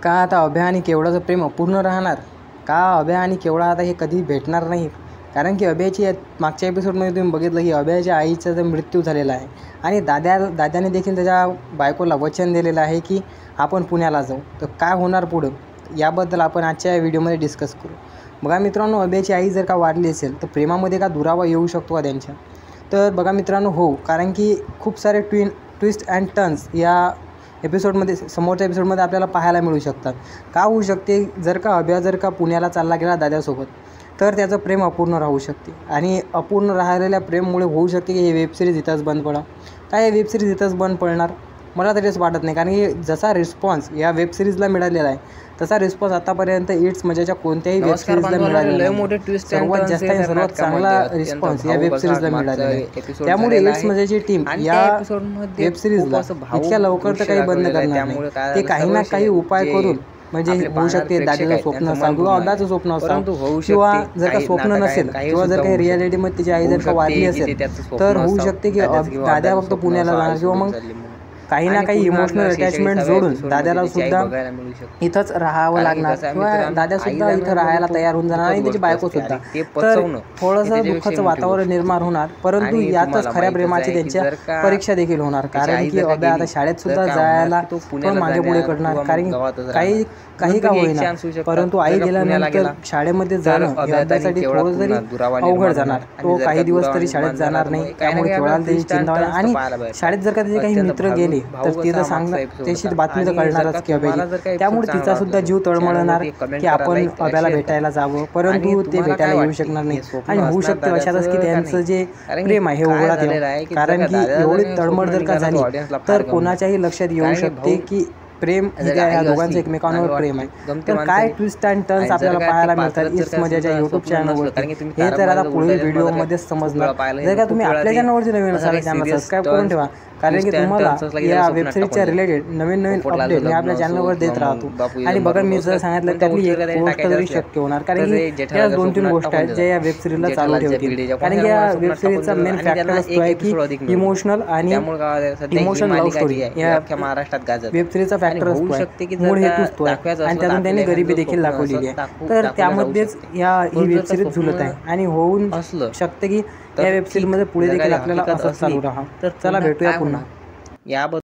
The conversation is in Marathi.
का आता अभय आणि केवढाचं प्रेम अपूर्ण राहणार? का अभय आणि केवढा आता हे कधी भेटणार नाहीत? कारण की अभयची मागच्या एपिसोडमध्ये तुम्ही बघितलं की अभयच्या आईचा जो मृत्यू झालेला आहे आणि दादाने देखील त्याच्या बायकोला वचन दिलेलं आहे की आपण पुण्याला जाऊ. तर काय होणार पुढं याबद्दल आपण आजच्या व्हिडिओमध्ये डिस्कस करू. बघा मित्रांनो, अभयची आई जर का वारली असेल तर प्रेमामध्ये का दुरावा येऊ शकतो का त्यांच्या? तर बघा मित्रांनो, हो, कारण की खूप सारे ट्विस्ट अँड टर्न्स या एपिसोडमध्ये समोरच्या एपिसोडमध्ये आपल्याला पाहायला मिळू शकतात. का होऊ शकते? जर का अभय पुण्याला चालला गेला दादासोबत तर त्याचं प्रेम अपूर्ण राहू शकते आणि अपूर्ण राहिलेल्या प्रेममुळे होऊ शकते की हे वेबसिरीज इथंच बंद पडा. काय हे वेबसिरीज इथंच बंद पडणार? मला तरीच वाटत नाही. कारण की जसा रिस्पॉन्स या वेबसिरीजला मिळालेला आहे तसा रिस्पॉन्स आतापर्यंत इट्स मजाच्या कोणत्याही वेबसिरीजला मिळालेला नाही. सर्वात जास्त आणि सर्वात चांगला रिस्पॉन्स या वेबसिरीजला मिळालेला आहे. त्यामुळे इट्स मजाची टीम या वेबसिरीजला इतक्या लवकर तर काही बंद करणार नाही. ते काही ना काही उपाय करून, म्हणजे होऊ शकते दादाचं स्वप्न असाल किंवा अभ्याचं स्वप्न असाल किंवा जर का स्वप्न नसेल किंवा जर काही रिॲलिटीमध्ये तिची आई जर का वारली असेल तर होऊ शकते की दादा फक्त पुण्याला जाणार किंवा मग काही ना काही इमोशनल अटॅचमेंट जोडून दादाला सुद्धा इथंच राहावं लागणार किंवा दादासुद्धा इथं राहायला तयार होऊन जाणार आणि त्याची बायकोसुद्धा. तर थोडंसं दुःखाचं वातावरण निर्माण होणार, परंतु यातच खऱ्या प्रेमाची त्यांच्या परीक्षा देखील होणार. कारण की अभय आता शाळेत सुद्धा जायला पण मागे पुढे करणार. कारण काही का होईना, परंतु आई गेल्यानंतर शाळेमध्ये जाणं हे अभ्यासाठी थोडं तरी अवघड जाणार. तो काही दिवस तरी शाळेत जाणार नाही, त्यामुळे केवढाला त्याची चिंता होणार. आणि शाळेत जर का त्याचे काही मित्र गेले तर तिथं त्याची बातमी तर कळणारच की अभयची. त्यामुळे तिचा सुद्धा जीव तळमळणार की आपण अभयाला भेटायला जावं, परंतु ते भेटायला येऊ शकणार नाही. आणि होऊ शकते अशातच की त्यांचं जे प्रेम आहे हे उघडात येईल. कारण की एवढी तळमळ जर का झाली तर कोणाच्याही लक्षात येऊ शकते की प्रेम हे काय, ह्या दोघांचं एकमेकांवर प्रेम आहे. तर काय ट्विस्ट अँड टर्न्स आपल्याला पाहायला मिळतात इट्स मजाच्या यूट्यूब चॅनलवरती हे तर आता पुढील व्हिडिओमध्येच समजणार. जर का तुम्ही आपल्या चॅनलवरती नवीन असाल चॅनल सबस्क्राईब करून ठेवा, कारण की तुम्हाला या वेबसिरीजच्या रिलेटेड नवीन अपडेट मी आपल्या चॅनलवर देत राहतो. आणि बघा, मी जर सांगितलं त्यातली एक गोष्ट तरी शक्य होणार, कारण की या 2-3 गोष्टी आहेत ज्या या वेबसिरीजला चालू ठेवतील. कारण की या वेबसिरीजचा मेन फॅक्टर असतो आहे की इमोशनल आणि इमोशनल लव्ह स्टोरी या वेबसिरीजचा फॅक्टर असतो आहे, मूळ हेतूच तो आहे. आणि त्यातून त्यांनी गरिबी देखील दाखवलेली आहे. तर त्यामध्येच ही वेबसिरीज झुलत आहे आणि होऊन शकते की या वेबसिरीजमध्ये पुढे देखील आपल्याला असंच चालू राहा. तर चला भेटूया पुन्हा.